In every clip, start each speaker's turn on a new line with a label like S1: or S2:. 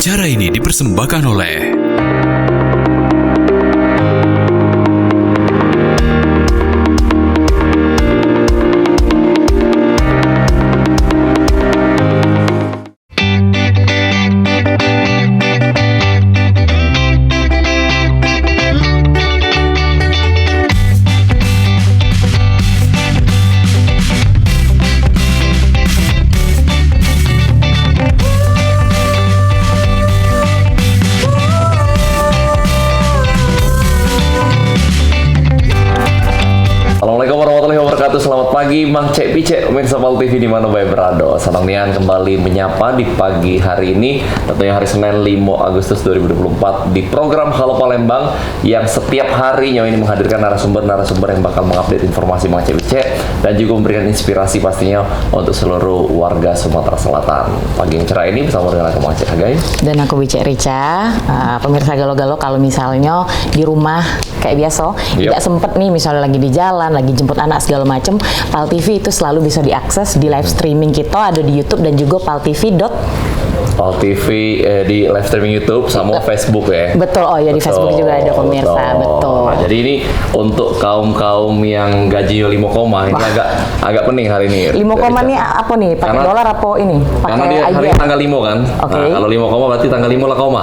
S1: Acara ini dipersembahkan oleh
S2: Selamat pagi, Mang Cek Picek, pemirsa Pal TV di mana bae berada. Senang nian kembali menyapa di pagi hari ini, tentunya hari Senin 5 Agustus 2024 di program Halo Palembang yang setiap harinya ini menghadirkan narasumber-narasumber yang bakal mengupdate informasi Mang Cek Picek dan juga memberikan inspirasi pastinya untuk seluruh warga Sumatera Selatan. Pagi yang cerah ini bersama dengan aku Mang Cek Hagai
S3: dan aku Bicek Rica. Pemirsa Galo-Galo, kalau misalnya di rumah kayak biasa, tidak sempet nih misalnya lagi di jalan, lagi jemput anak segala macam, Pal TV itu selalu bisa diakses di live streaming kita, ada di YouTube dan juga
S2: Pal TV di live streaming YouTube sama Facebook ya.
S3: Betul, oh ya, di Facebook juga ada pemirsa, betul.
S2: Nah, jadi ini untuk kaum yang gajinya 5 koma ini agak pening hari ini.
S3: 5 koma nih apa nih? Pakai dolar apa ini?
S2: Karena dia hari tanggal 5 kan.
S3: Okay.
S2: Nah, kalau 5 koma berarti tanggal 5 lah koma.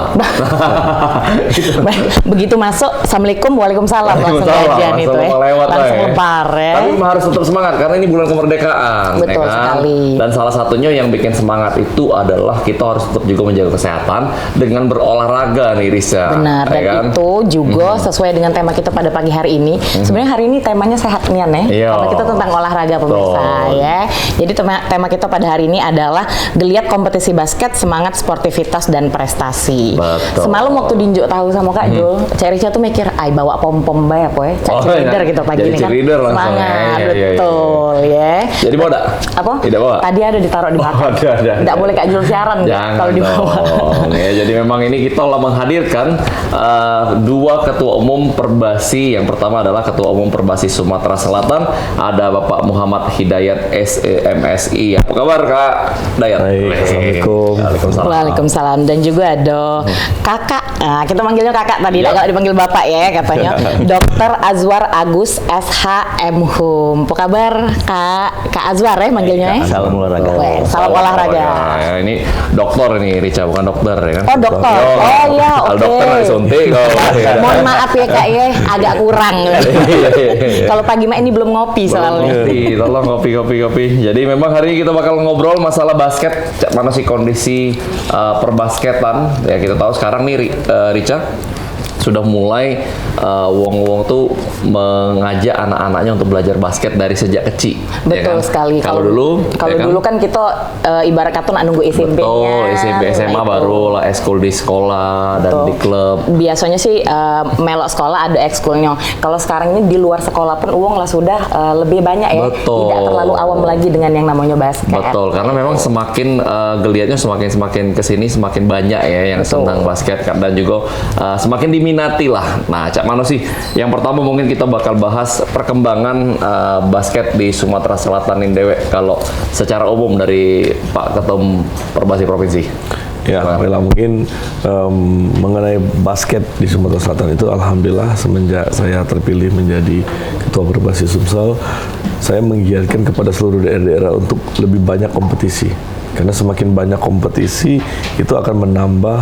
S3: Begitu masuk, Assalamualaikum, Waalaikumsalam, langsung gajian itu ya. Langsung lebar ya.
S2: Tapi harus tetap semangat karena ini bulan kemerdekaan.
S3: Betul
S2: ya kan?
S3: sekali.
S2: Dan salah satunya yang bikin semangat itu adalah kita harus tetap juga menjaga kesehatan dengan berolahraga nih Risa.
S3: Benar,
S2: ya
S3: dan
S2: kan?
S3: itu juga sesuai dengan tema kita pada pagi hari ini. Sebenarnya hari ini temanya sehat nian ya. Karena kita tentang olahraga pemirsa ya. Jadi tema kita pada hari ini adalah geliat kompetisi basket, semangat sportivitas dan prestasi.
S2: Betul.
S3: Semalam waktu dinjuk tahu sama Kak Jul, Cak Rica tuh mikir, ay bawa pom-pom bae apa ya? Cak cheerleader gitu pagi ini kan.
S2: Semangat,
S3: betul ya.
S2: Jadi bawa enggak?
S3: Apa?
S2: Tidak bawa?
S3: Tadi ada ditaruh di belakang.
S2: Ada.
S3: Tidak boleh Kak Jul siaran kalau di bawah.
S2: Ya, jadi memang ini kita menghadirkan dua ketua umum Perbasi. Yang pertama adalah ketua umum Perbasi Sumatera Selatan, ada Bapak Muhammad Hidayat SEMSI. Apa kabar Kak Dayat?
S4: Assalamualaikum.
S3: Waalaikumsalam. Dan juga ada kakak, nah, kita manggilnya kakak tadi, kalau dipanggil bapak ya katanya, Dr. Azwar Agus SHM Apa kabar Kak Azwar ya manggilnya ya?
S4: Salam olahraga.
S3: Salam olahraga.
S2: Ya, ini dokter nih Rica, bukan dokter ya kan?
S3: Oh dokter, oh iya,
S2: Kalau
S3: oke.
S2: dokter nggak disuntik.
S3: Mohon maaf ya Kak ya, agak kurang. Kalau pagi mah ini belum ngopi soalnya.
S2: Tolong kopi. Jadi memang hari ini kita bakal ngobrol masalah basket. Mana sih kondisi perbasketan? Ya kita tahu sekarang nih Rica sudah mulai wong-wong tuh mengajak anak-anaknya untuk belajar basket dari sejak kecil.
S3: Betul
S2: ya kan?
S3: sekali.
S2: Kalau dulu
S3: kan kita ibarat kata nunggu SMP-nya.
S2: Betul, SMP SMA baru lah ekskul di sekolah dan di klub.
S3: Biasanya sih melok sekolah ada ekskulnya. Kalau sekarang ini di luar sekolah pun uang lah sudah lebih banyak ya.
S2: Betul.
S3: Tidak terlalu awam lagi dengan yang namanya basket.
S2: Betul, karena memang semakin geliatnya semakin kesini semakin banyak ya yang senang basket dan juga semakin diminati lah. Nah, Cak Mano sih, yang pertama mungkin kita bakal bahas perkembangan basket di Sumatera Selatan ini dewek kalau secara umum dari Pak Ketum Perbasi Provinsi.
S4: Ya, alhamdulillah mungkin mengenai basket di Sumatera Selatan itu alhamdulillah semenjak saya terpilih menjadi Ketua Perbasi Sumsel, saya menggiatkan kepada seluruh daerah-daerah untuk lebih banyak kompetisi. Karena semakin banyak kompetisi itu akan menambah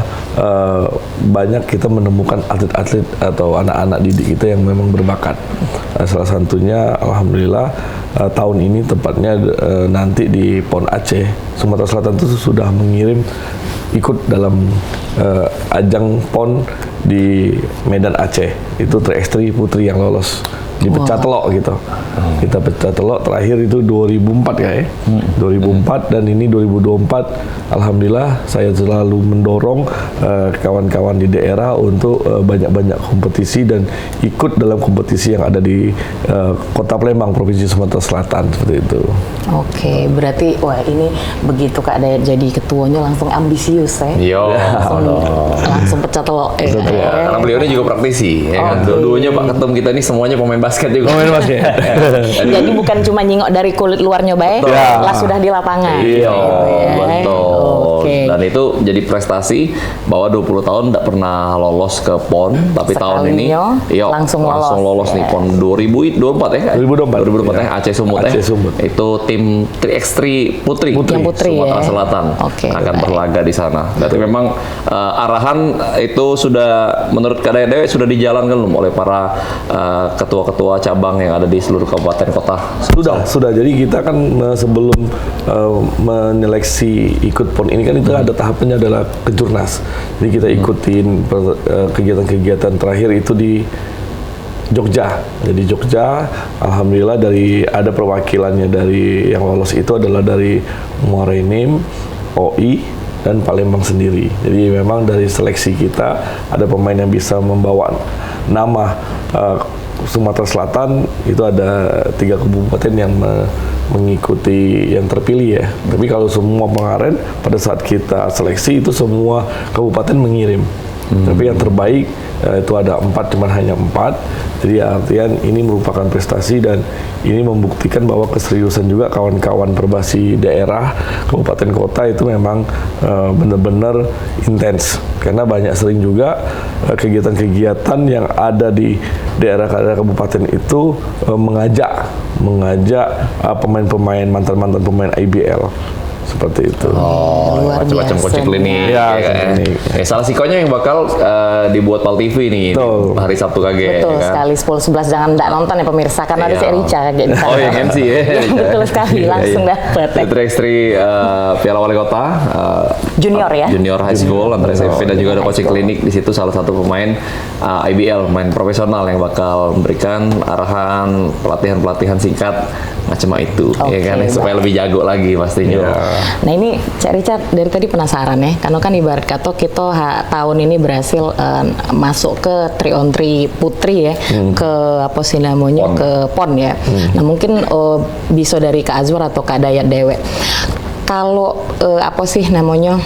S4: banyak kita menemukan atlet-atlet atau anak-anak didik kita yang memang berbakat. Salah satunya alhamdulillah tahun ini tepatnya nanti di PON Aceh, Sumatera Selatan itu sudah mengirim ikut dalam ajang PON di Medan Aceh. Itu Tri putri yang lolos di pecah telok gitu. Kita pecah telok terakhir itu 2004 ya. 2004 dan ini 2024 alhamdulillah saya selalu mendorong kawan-kawan di daerah untuk banyak-banyak kompetisi dan ikut dalam kompetisi yang ada di Kota Palembang, Provinsi Sumatera Selatan seperti itu.
S3: Oke, berarti wah ini begitu Kak Dayat jadi ketuanya langsung ambisius ya. Langsung pecah telok.
S2: Karena beliau ini juga praktisi ya kan. Dua-duanya Pak Ketum kita ini semuanya pemain basket juga.
S4: Pemain basket.
S3: Jadi bukan cuma nyingok dari kulit luarnya baik, lah sudah di lapangan.
S2: Iya, betul.
S3: Oke.
S2: Dan itu jadi prestasi bahwa 20 tahun tidak pernah lolos ke PON, tapi tahun ini
S3: langsung
S2: lolos nih PON 2024 ya. 2024 ya, Aceh Sumut ya. Itu tim 3x3 Putri Sumatera Selatan akan berlaga di sana. Berarti memang arahan itu sudah menurut Kak Dede sudah dijalankan belum oleh para ketua-ketua cabang yang ada di seluruh kabupaten kota?
S4: Sudah. Jadi kita kan sebelum menyeleksi ikut PON ini kan itu ada tahapannya adalah kejurnas. Jadi kita ikutin kegiatan-kegiatan terakhir itu di Jogja. Jadi Jogja, alhamdulillah ada perwakilannya dari yang lolos itu adalah dari Muara Enim, OI, dan Palembang sendiri. Jadi memang dari seleksi kita ada pemain yang bisa membawa nama Sumatera Selatan, itu ada 3 kabupaten yang mengikuti yang terpilih ya. Tapi kalau semua kemarin pada saat kita seleksi itu semua kabupaten mengirim. Tapi yang terbaik itu ada 4, cuman hanya 4. Jadi artian ini merupakan prestasi dan ini membuktikan bahwa keseriusan juga kawan-kawan perbasi daerah, kabupaten kota itu memang benar-benar intens. Karena banyak sering juga kegiatan-kegiatan yang ada di daerah-daerah kabupaten itu mengajak pemain-pemain, mantan-mantan pemain IBL. Seperti itu.
S2: Macam-macam coaching klinik. Salah sikonya yang bakal dibuat Pal TV nih hari Sabtu kage.
S3: Betul sekali, 10-11 jangan nggak nonton ya pemirsa karena ada si Rica kayak gitu.
S2: Oh yang MC ya.
S3: Betul sekali, langsung dapat.
S2: Tri Piala Wali Kota
S3: Junior ya.
S2: Junior High School antara SMP dan juga ada coaching klinik di situ, salah satu pemain IBL, pemain profesional yang bakal memberikan arahan pelatihan singkat macam itu, ya kan, supaya lebih jago lagi pastinya.
S3: Nah ini Cak Richard dari tadi penasaran ya, karena kan ibarat kata kita tahun ini berhasil masuk ke 3-on-3 Putri ya, ke apa sih namanya, ke PON ya. Nah mungkin bisa dari Kak Azwar atau Kak Dayat Dewek. Kalau apa sih namanya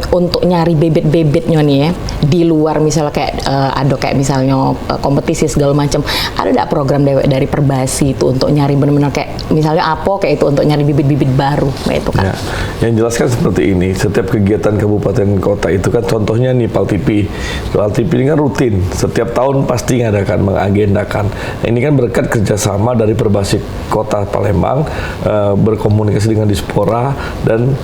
S3: untuk nyari bibit-bibitnya nih ya di luar misalnya kayak ada kayak misalnya kompetisi segala macam, ada nggak program Dewek dari Perbasi itu untuk nyari benar-benar kayak misalnya apa kayak itu untuk nyari bibit-bibit baru kayak itu kan? Ya,
S4: yang jelas kan seperti ini, setiap kegiatan kabupaten kota itu kan contohnya nih Pal TV ini kan rutin setiap tahun pasti ngadakan, mengagendakan. Nah, ini kan berkat kerjasama dari Perbasi Kota Palembang berkomunikasi dengan Dispora dan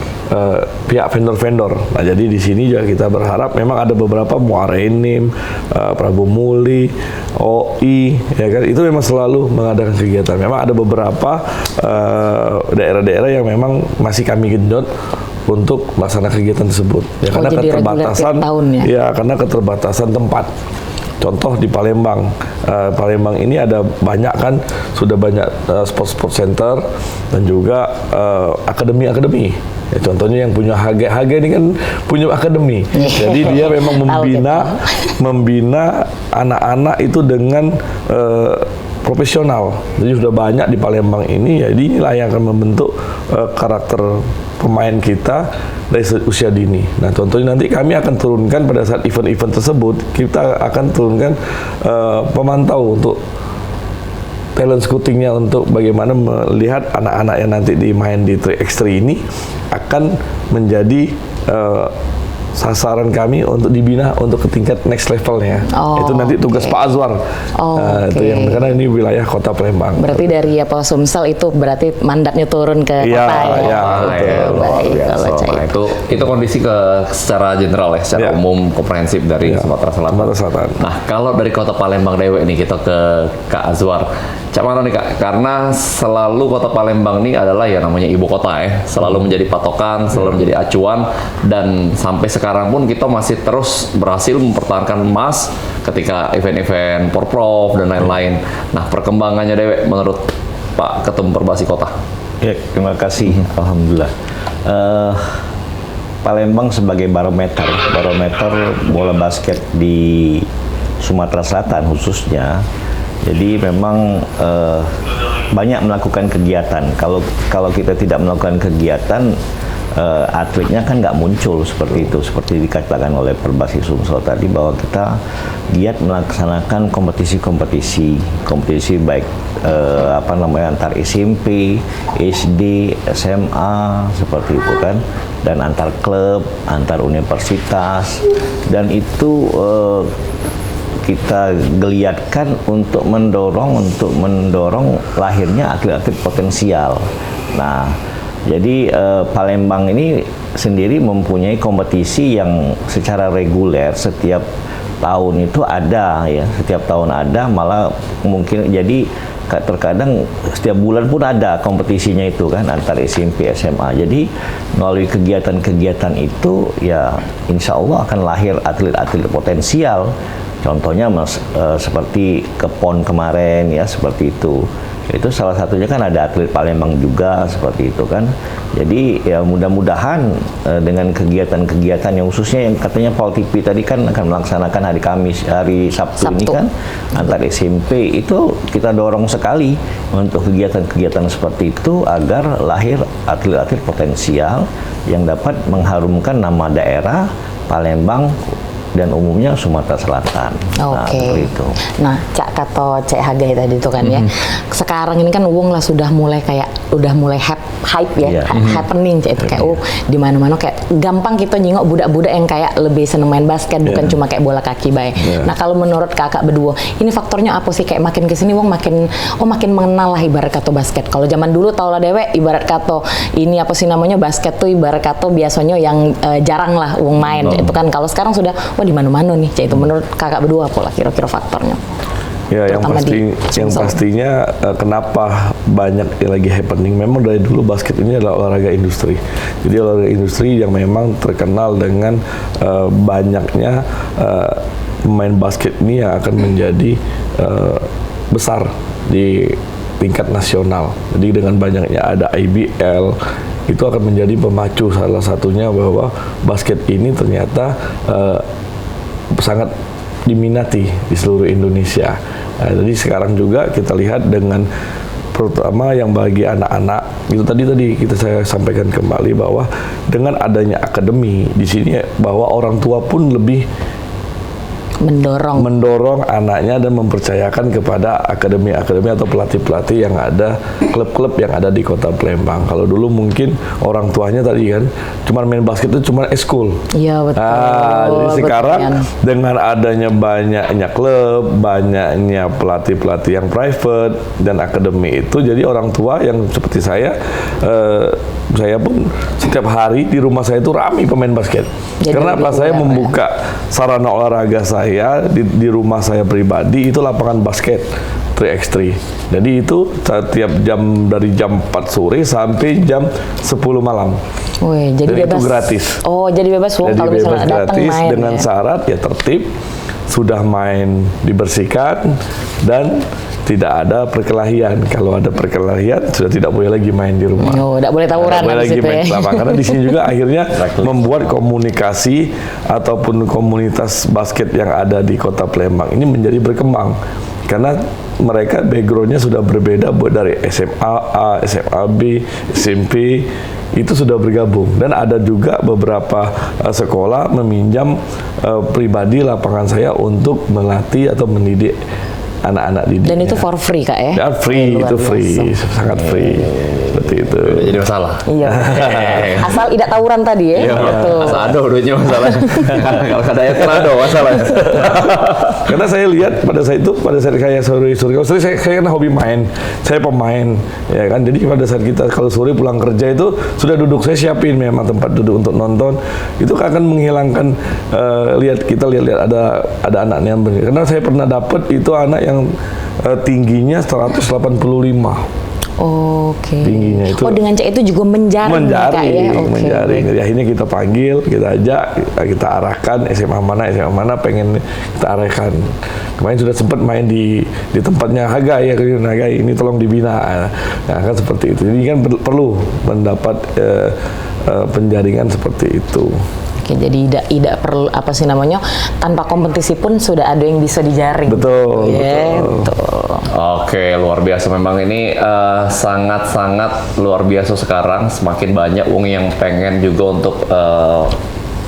S4: pihak vendor-vendor. Nah, jadi di sini juga kita berharap memang ada beberapa Muara Enim, Prabu Muli, OI, ya kan, itu memang selalu mengadakan kegiatan. Memang ada beberapa daerah-daerah yang memang masih kami genjot untuk melaksanakan kegiatan tersebut. Ya, karena keterbatasan, karena keterbatasan tempat. Contoh di Palembang, Palembang ini ada banyak kan, sudah banyak sport center dan juga akademi-akademi. Ya, contohnya yang punya Haga ini kan punya akademi. Jadi dia memang membina anak-anak itu dengan profesional. Jadi sudah banyak di Palembang ini. Jadi inilah yang akan membentuk karakter pemain kita dari usia dini. Nah, contohnya nanti kami akan turunkan pada saat event-event tersebut, kita akan turunkan pemantau untuk talent scoutingnya untuk bagaimana melihat anak-anak yang nanti dimain di 3x3 ini akan menjadi sasaran kami untuk dibina untuk ke tingkat next levelnya. Itu nanti tugas Pak Azwar. Itu yang karena ini wilayah Kota Palembang.
S3: Berarti dari apa Sumsel itu berarti mandatnya turun ke kota
S2: itu kondisi secara general ya, secara umum komprehensif dari Sumatera Selatan. Nah, kalau dari Kota Palembang Dewek nih kita ke Kak Azwar. Cak mana nih Kak? Karena selalu Kota Palembang ini adalah ya namanya ibu kota ya, selalu menjadi patokan, selalu menjadi acuan, dan sampai sekarang pun kita masih terus berhasil mempertahankan emas ketika event-event Porprov dan lain-lain. Nah, perkembangannya Dewek menurut Pak Ketum Perbasi Kota.
S5: Ya, terima kasih. Alhamdulillah. Palembang sebagai barometer bola basket di Sumatera Selatan khususnya. Jadi memang banyak melakukan kegiatan. Kalau kita tidak melakukan kegiatan, atletnya kan nggak muncul seperti itu, seperti dikatakan oleh Perbasi Sumsel tadi bahwa kita giat melaksanakan kompetisi baik antar SMP, SD, SMA seperti itu kan, dan antar klub, antar universitas, dan itu kita geliatkan untuk mendorong lahirnya atlet-atlet potensial. Nah, jadi Palembang ini sendiri mempunyai kompetisi yang secara reguler setiap tahun itu ada ya, setiap tahun ada, malah mungkin jadi terkadang setiap bulan pun ada kompetisinya itu kan antar SMP, SMA. Jadi melalui kegiatan-kegiatan itu ya insya Allah akan lahir atlet-atlet potensial. Contohnya seperti ke PON kemarin ya, seperti itu. Itu salah satunya kan ada atlet Palembang juga seperti itu kan. Jadi ya mudah-mudahan dengan kegiatan-kegiatan yang khususnya yang katanya Pol TV tadi kan akan melaksanakan hari Sabtu ini kan antar SMP, itu kita dorong sekali untuk kegiatan-kegiatan seperti itu agar lahir atlet-atlet potensial yang dapat mengharumkan nama daerah Palembang dan umumnya Sumatera Selatan. Nah, seperti itu.
S3: Nah, Cak Kato Cek Hagai tadi itu kan ya. Sekarang ini kan Wong lah udah mulai hype ya, happening Cak, itu kayak di mana-mana kayak gampang kita nyingok budak-budak yang kayak lebih seneng main basket, bukan cuma kayak bola kaki bae. Nah, kalau menurut Kakak berdua, ini faktornya apa sih kayak makin kesini Wong makin mengenal lah ibarat kato basket. Kalau zaman dulu tau lah dewe ibarat kato ini apa sih namanya basket tuh ibarat kato biasanya yang jarang lah Wong main. Itu kan kalau sekarang sudah di mana-mana nih, Cak, itu menurut Kakak berdua apa lah kira-kira faktornya?
S4: Ya, yang pastinya kenapa banyak yang lagi happening, memang dari dulu basket ini adalah olahraga industri. Jadi olahraga industri yang memang terkenal dengan banyaknya pemain basket ini yang akan menjadi besar di tingkat nasional. Jadi dengan banyaknya ada IBL, itu akan menjadi pemacu salah satunya bahwa basket ini ternyata sangat diminati di seluruh Indonesia. Nah, jadi sekarang juga kita lihat dengan terutama yang bagi anak-anak itu tadi saya sampaikan kembali bahwa dengan adanya akademi di sini bahwa orang tua pun lebih mendorong anaknya dan mempercayakan kepada akademi-akademi atau pelatih-pelatih yang ada, klub-klub yang ada di Kota Palembang. Kalau dulu mungkin orang tuanya tadi kan cuma main basket itu cuma eskul.
S3: Iya, betul.
S4: Jadi sekarang dengan adanya banyaknya klub, banyaknya pelatih-pelatih yang private dan akademi itu, jadi orang tua yang seperti saya pun setiap hari di rumah saya itu ramai pemain basket. Jadi karena apa? Saya membuka sarana olahraga saya di rumah saya pribadi itu lapangan basket 3x3. Jadi itu setiap jam dari jam 4 sore sampai jam 10 malam.
S3: Wih, jadi bebas.
S4: Itu gratis.
S3: Oh, jadi bebas
S4: jadi
S3: kalau misalnya datang main
S4: dengan syarat ya tertib, sudah main dibersihkan dan tidak ada perkelahian. Kalau ada perkelahian sudah tidak boleh lagi main di rumah.
S3: Oh, tidak boleh tawuran
S4: lagi
S3: situ
S4: main
S3: ya.
S4: Karena di sini juga akhirnya membuat komunikasi ataupun komunitas basket yang ada di Kota Palembang ini menjadi berkembang. Karena mereka backgroundnya sudah berbeda, buat dari SMA A, SMA B, SMP itu sudah bergabung, dan ada juga beberapa sekolah meminjam pribadi lapangan saya untuk melatih atau mendidik anak-anak didiknya. Dan
S3: itu for free Kak ya?
S4: Ya free, itu free, sangat free. Seperti itu.
S2: Jadi masalah.
S3: Iya. Asal tidak tawuran tadi ya.
S2: Iya, asal ada duitnya masalah. Kalau ada ya kan ada masalah.
S4: Karena saya lihat pada saat saya sore saya kan hobi main, saya pemain, ya kan. Jadi pada saat kita kalau sore pulang kerja itu sudah duduk, saya siapin memang tempat duduk untuk nonton. Itu akan menghilangkan lihat ada anak-anak yang karena saya pernah dapat itu anak yang tingginya 185.
S3: Oke.
S4: Tingginya itu.
S3: Oh, dengan Cak itu juga menjaring Kak ya?
S4: Menjaring. Jadi akhirnya kita panggil, kita ajak, kita arahkan SMA mana pengen kita arahkan. Kemarin sudah sempat main di tempatnya Hagai ya, Hagai ini tolong dibina. Nah, kan seperti itu. Jadi kan perlu mendapat penjaringan seperti itu.
S3: Oke, jadi tidak perlu apa sih namanya, tanpa kompetisi pun sudah ada yang bisa dijaring.
S4: Betul,
S3: Betul.
S2: Oke, luar biasa. Memang ini sangat-sangat luar biasa sekarang. Semakin banyak wong yang pengen juga untuk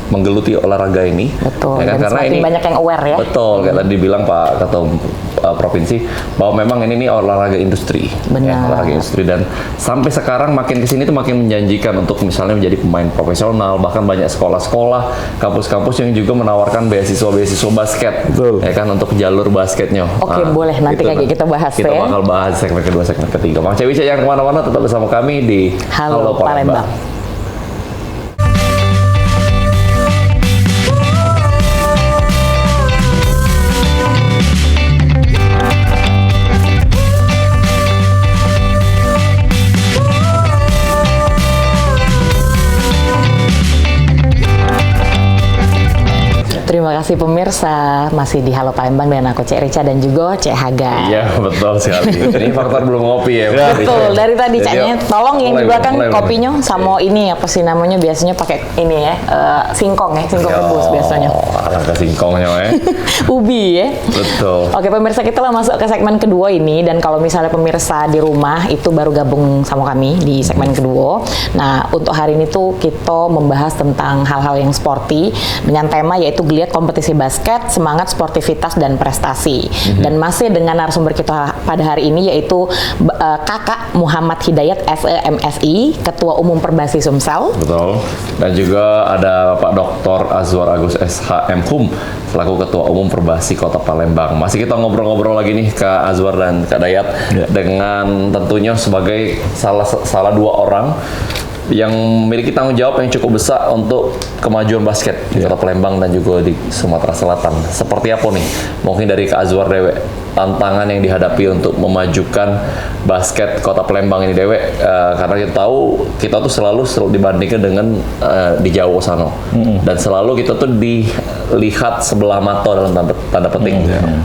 S2: menggeluti olahraga ini.
S3: Betul.
S2: Ya kan?
S3: Dan
S2: Karena
S3: semakin
S2: ini
S3: banyak yang aware ya.
S2: Betul, kayak tadi bilang Pak Ketua Provinsi bahwa memang ini nih olahraga industri.
S3: Benar.
S2: Ya, olahraga industri, dan sampai sekarang makin kesini tuh makin menjanjikan untuk misalnya menjadi pemain profesional. Bahkan banyak sekolah-sekolah, kampus-kampus yang juga menawarkan beasiswa basket.
S4: Betul.
S2: Ya kan, untuk jalur basketnya.
S3: Oke, boleh. Nanti kayak kita bahas
S2: Kita
S3: ya.
S2: bakal bahas segmen kedua, segmen ketiga. Mang Cepi yang kemana-mana tetap bersama kami di
S3: Halo Palembang. Terima kasih pemirsa, masih di Halo Palembang dengan aku Cek Rica dan juga Cek Haga.
S2: Iya, betul sekali. Ini faktor belum ngopi ya.
S3: Betul, dari tadi
S2: Jadi,
S3: Caknya tolong yang di belakang kopinya sama
S2: Iya.
S3: ini apa sih namanya, biasanya pakai ini ya, singkong ya, singkong rebus biasanya.
S2: Alangkah singkongnya ya.
S3: Ubi ya.
S2: Betul.
S3: Oke pemirsa, kita lah masuk ke segmen kedua ini, dan kalau misalnya pemirsa di rumah itu baru gabung sama kami di segmen kedua. Nah, untuk hari ini tuh kita membahas tentang hal-hal yang sporty dengan tema yaitu geliat kompetisi basket, semangat sportivitas dan prestasi. Dan masih dengan narasumber kita pada hari ini yaitu Kakak Muhammad Hidayat SEMSI, Ketua Umum Perbasi Sumsel.
S2: Betul. Dan juga ada Pak Dr. Azwar Agus SHM selaku Ketua Umum Perbasi Kota Palembang. Masih kita ngobrol-ngobrol lagi nih Kak Azwar dan Kak Dayat dengan tentunya sebagai salah dua orang yang memiliki tanggung jawab yang cukup besar untuk kemajuan basket di Kota Palembang dan juga di Sumatera Selatan. Seperti apa nih? Mungkin dari Kak Azwar Dewe, tantangan yang dihadapi untuk memajukan basket Kota Palembang ini Dewe, karena kita tahu kita tuh selalu dibandingkan dengan di Jawa sana, dan selalu kita tuh dilihat sebelah mata dalam tanda petik,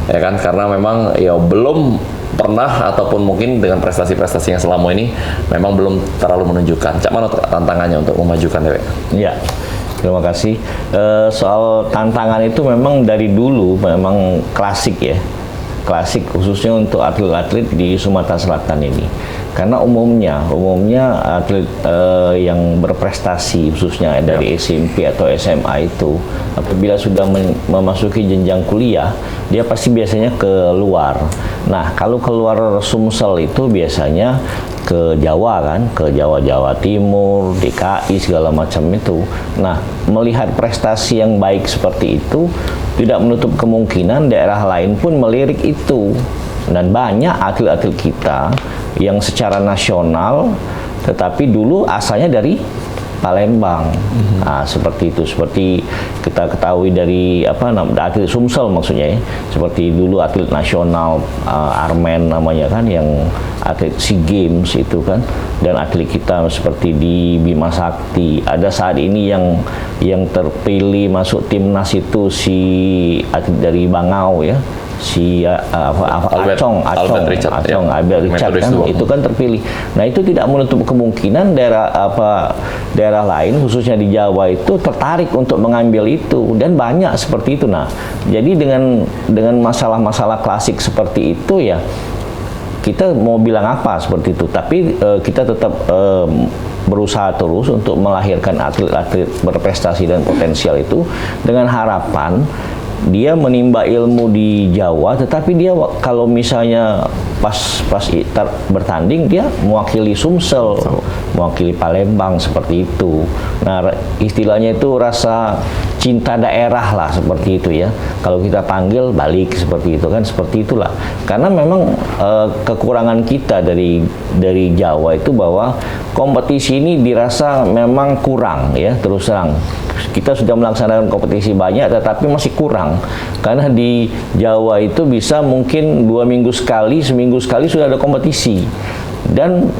S2: ya kan? Karena memang ya belum pernah ataupun mungkin dengan prestasi-prestasi yang selama ini memang belum terlalu menunjukkan. Cak mana tantangannya untuk memajukan Dewe?
S5: Ya, terima kasih. Soal tantangan itu memang dari dulu memang klasik ya, klasik khususnya untuk atlet-atlet di Sumatera Selatan ini. Karena umumnya atlet yang berprestasi khususnya dari SMP atau SMA itu apabila sudah memasuki jenjang kuliah, dia pasti biasanya keluar. Nah, kalau keluar Sumsel itu biasanya ke Jawa kan, ke Jawa Timur, DKI segala macam itu. Nah, melihat prestasi yang baik seperti itu tidak menutup kemungkinan daerah lain pun melirik itu. Dan banyak atlet-atlet kita yang secara nasional tetapi dulu asalnya dari Palembang. Nah, seperti itu, seperti kita ketahui dari atlet Sumsel maksudnya ya, seperti dulu atlet nasional Armen namanya kan, yang atlet SEA Games itu kan, dan atlet kita seperti di Bima Sakti. Ada saat ini yang terpilih masuk timnas itu si atlet dari Bangau ya, si Albert Richard kan, itu kan terpilih. Nah, itu tidak menutup kemungkinan daerah lain khususnya di Jawa itu tertarik untuk mengambil itu, dan banyak seperti itu. Nah, jadi dengan masalah-masalah klasik seperti itu ya, kita mau bilang apa seperti itu, tapi kita tetap berusaha terus untuk melahirkan atlet-atlet berprestasi dan potensial itu dengan harapan dia menimba ilmu di Jawa, tetapi dia kalau misalnya pas bertanding dia mewakili Sumsel, mewakili Palembang seperti itu. Nah, istilahnya itu rasa cinta daerah lah seperti itu ya. Kalau kita panggil balik seperti itu kan, seperti itulah. Karena memang kekurangan kita dari Jawa itu bahwa kompetisi ini dirasa memang kurang ya, terus terang. Kita sudah melaksanakan kompetisi banyak tetapi masih kurang, karena di Jawa itu bisa mungkin 2 minggu sekali, seminggu sekali sudah ada kompetisi, dan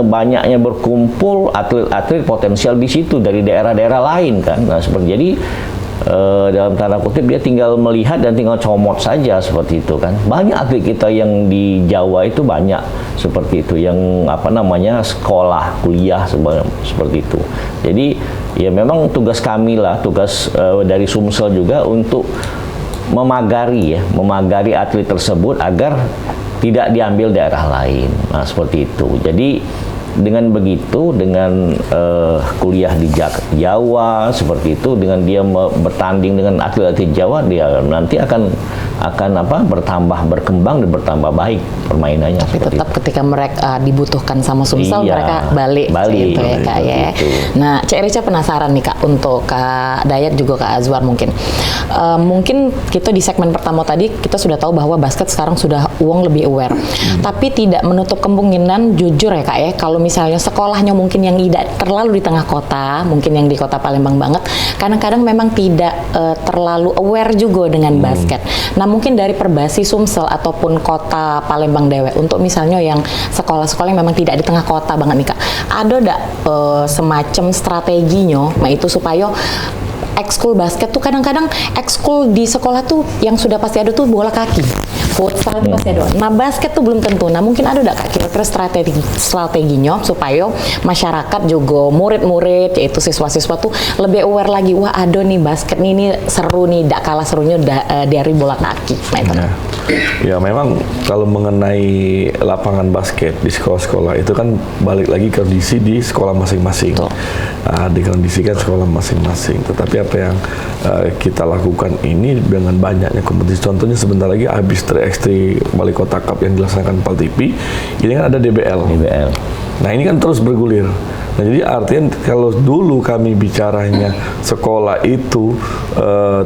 S5: banyaknya berkumpul atlet-atlet potensial di situ dari daerah-daerah lain kan. Nah, seperti jadi dalam tanda kutip dia tinggal melihat dan tinggal comot saja seperti itu kan. Banyak atlet kita yang di Jawa itu banyak seperti itu, yang sekolah, kuliah seperti itu. Jadi Ya memang tugas kami lah, tugas dari Sumsel juga untuk memagari atlet tersebut agar tidak diambil daerah lain. Nah, seperti itu. Jadi dengan begitu, dengan kuliah di Jawa seperti itu, dengan dia bertanding dengan atlet-atlet Jawa, dia nanti akan bertambah berkembang dan bertambah baik permainannya.
S3: Tapi tetap itu. Ketika mereka dibutuhkan sama Sumsel, mereka balik gitu ya Kak ya. Nah, Cek Rica penasaran nih Kak, untuk Kak Dayat juga Kak Azwar mungkin. Mungkin kita di segmen pertama tadi kita sudah tahu bahwa basket sekarang sudah lebih aware. Tapi tidak menutup kemungkinan, jujur ya Kak ya, kalau misalnya sekolahnya mungkin yang tidak terlalu di tengah kota, mungkin yang di kota Palembang banget, kadang-kadang memang tidak terlalu aware juga dengan basket. Nah, mungkin dari Perbasi Sumsel ataupun kota Palembang Dewe, untuk misalnya yang sekolah-sekolah yang memang tidak di tengah kota banget nih Kak, ada nggak semacam strateginya, nah itu supaya ekskul basket tuh kadang-kadang ekskul di sekolah tuh yang sudah pasti ada tuh bola kaki, futsal itu pasti ada. Nah, basket tuh belum tentu. Nah, mungkin ada nggak Kak kira-kira strateginya supaya masyarakat juga, murid-murid yaitu siswa-siswa tuh lebih aware lagi, wah ada nih basket nih, ini seru nih, nggak kalah serunya dari bola kaki. Nah, itu.
S4: Ya memang kalau mengenai lapangan basket di sekolah-sekolah itu kan balik lagi kondisi di sekolah masing-masing. Dikondisikan sekolah masing-masing. Tetapi apa yang kita lakukan ini dengan banyaknya kompetisi. Contohnya sebentar lagi habis 3x3 Wali Kota Cup yang dilaksanakan PAL TV, ini kan ada DBL. Nah, ini kan terus bergulir. Nah, jadi artinya kalau dulu kami bicaranya sekolah itu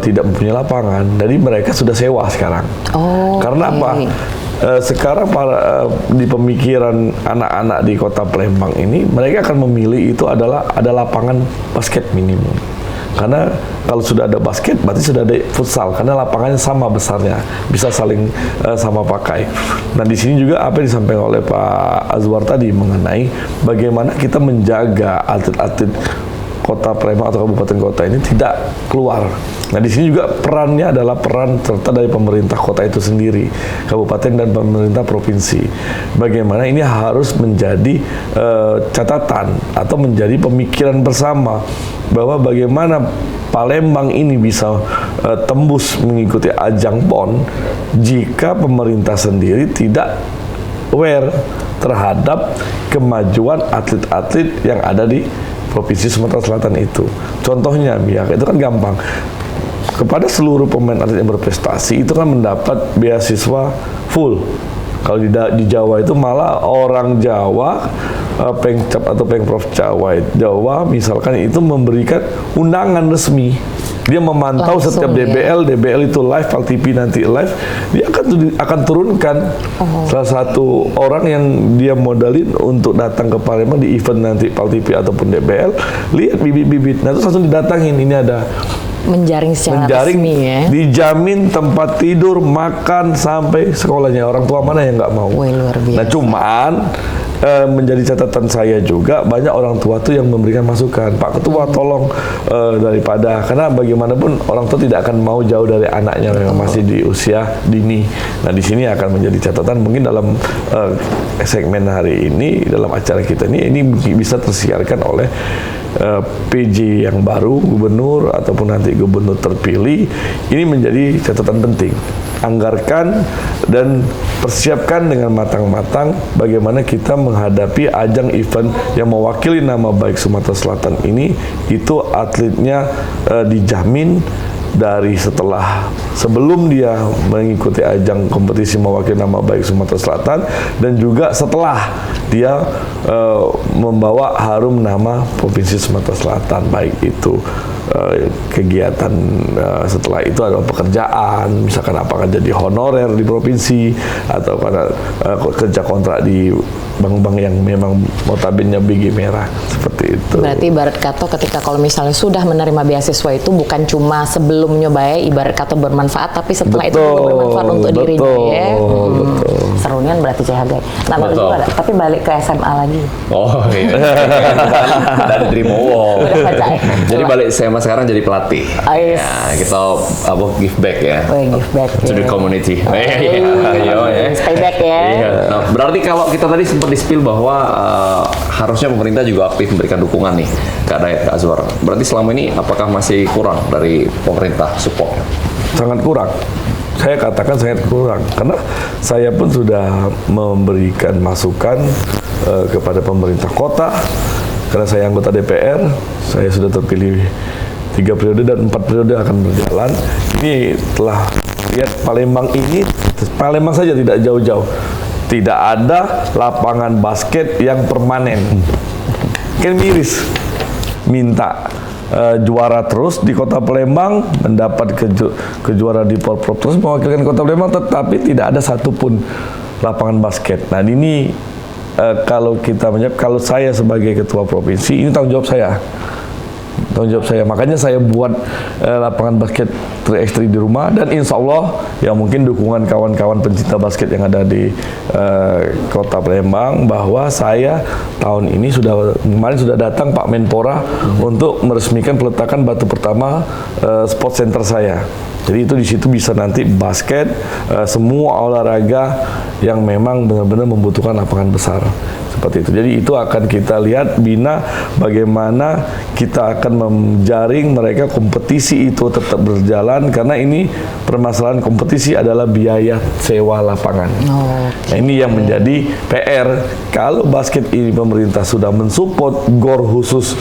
S4: tidak mempunyai lapangan, jadi mereka sudah sewa sekarang. Karena apa? Sekarang di pemikiran anak-anak di kota Palembang ini, mereka akan memilih itu adalah ada lapangan basket minimum. Karena kalau sudah ada basket, berarti sudah ada futsal, karena lapangannya sama besarnya, bisa saling sama pakai. Nah, di sini juga apa yang disampaikan oleh Pak Azwar tadi mengenai bagaimana kita menjaga atlet-atlet kota Palembang atau kabupaten kota ini tidak keluar. Nah, di sini juga perannya adalah peran serta dari pemerintah kota itu sendiri, kabupaten dan pemerintah provinsi. Bagaimana ini harus menjadi catatan atau menjadi pemikiran bersama bahwa bagaimana Palembang ini bisa tembus mengikuti ajang PON jika pemerintah sendiri tidak aware terhadap kemajuan atlet-atlet yang ada di Provinsi Sumatera Selatan itu. Contohnya, itu kan gampang. Kepada seluruh pemain atlet yang berprestasi itu kan mendapat beasiswa full. Kalau di Jawa itu malah orang Jawa, Pengcap atau Pengprov Jawa misalkan itu memberikan undangan resmi. Dia memantau langsung, setiap DBL itu live, PAL TV nanti live, dia akan turunkan salah satu orang yang dia modalin untuk datang ke Palembang di event nanti PAL TV ataupun DBL, lihat bibit-bibit, nah terus langsung didatangin, ini ada
S3: menjaring resmi ya.
S4: Dijamin tempat tidur, makan sampai sekolahnya. Orang tua mana yang nggak mau?
S3: Luar biasa.
S4: Nah, cuman menjadi catatan saya juga banyak orang tua tuh yang memberikan masukan, Pak Ketua tolong daripada, karena bagaimanapun orang tua tidak akan mau jauh dari anaknya yang masih di usia dini. Nah, di sini akan menjadi catatan mungkin dalam segmen hari ini, dalam acara kita ini bisa tersiarkan oleh PJ yang baru, gubernur ataupun nanti gubernur terpilih. Ini menjadi catatan penting. Anggarkan dan persiapkan dengan matang-matang bagaimana kita menghadapi ajang event yang mewakili nama baik Sumatera Selatan ini. Itu atletnya dijamin dari sebelum dia mengikuti ajang kompetisi mewakili nama baik Sumatera Selatan, dan juga setelah dia membawa harum nama Provinsi Sumatera Selatan, baik itu kegiatan setelah itu adalah pekerjaan, misalkan apakah jadi honorer di provinsi atau karena kerja kontrak di bank-bank yang memang notabene BG merah, seperti itu.
S3: Berarti ibarat kata ketika kalau misalnya sudah menerima beasiswa itu bukan cuma sebelumnya baik, ibarat kata bermanfaat, tapi setelah itu juga bermanfaat untuk dirinya ya. Serunya berarti CHG. Nah, baru juga ada, tapi balik ke SMA lagi.
S2: Oh iya. Dari Drimowo. Jadi balik SMA sekarang jadi pelatih. Ya, kita give back ya.
S3: Give back
S2: to the community.
S3: Stay back ya.
S2: Iya. Nah, berarti kalau kita tadi sempat di-spill bahwa harusnya pemerintah juga aktif memberikan dukungan nih Kak Dayat, Kak Azwar. Berarti selama ini apakah masih kurang dari pemerintah support?
S4: Sangat kurang. Saya katakan sangat kurang karena saya pun sudah memberikan masukan kepada pemerintah kota karena saya anggota DPR, saya sudah terpilih 3 periode dan 4 periode akan berjalan. Ini telah lihat Palembang saja tidak jauh-jauh, tidak ada lapangan basket yang permanen. Kan miris, minta juara terus di Kota Palembang, mendapat kejuara di Porprov terus mewakilkan Kota Palembang, tetapi tidak ada satupun lapangan basket. Nah ini kalau kita menjawab, kalau saya sebagai ketua provinsi, ini tanggung jawab saya. Makanya saya buat lapangan basket 3x3 di rumah, dan insya Allah ya mungkin dukungan kawan-kawan pencinta basket yang ada di Kota Palembang, bahwa saya tahun ini kemarin sudah datang Pak Menpora untuk meresmikan peletakan batu pertama sport center saya. Jadi itu di situ bisa nanti basket, semua olahraga yang memang benar-benar membutuhkan lapangan besar. Seperti itu. Jadi itu akan kita lihat bina bagaimana kita akan menjaring mereka, kompetisi itu tetap berjalan, karena ini permasalahan kompetisi adalah biaya sewa lapangan. Nah, ini yang menjadi PR. Kalau basket ini pemerintah sudah mensupport GOR khusus